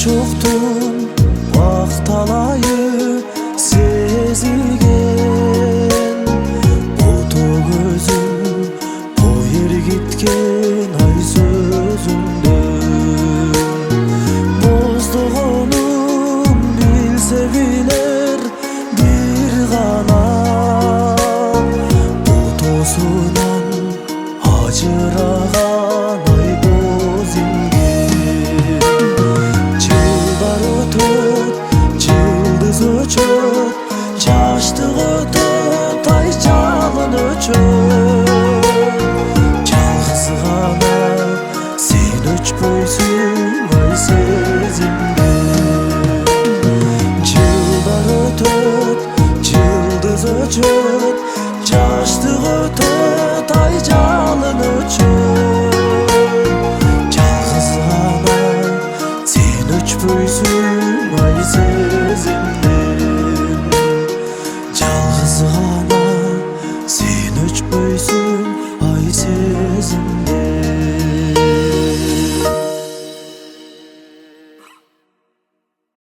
çoxdun vaxt alayı sezigen Oto gözüm o yer gitken ay sözünden Bozduğunum bilse biler bir gana Otosunan acıragan ay bozingen Çılдар ötüp çıldız öçüp Çaştık ötüp ay çalın öçüp Çalgız gana sen öçpöysün ay sezimden Çılдар ötüp çıldız öçüp Çaştık ötüp ay çalın öçüp Çalgız gana sen öçpöysün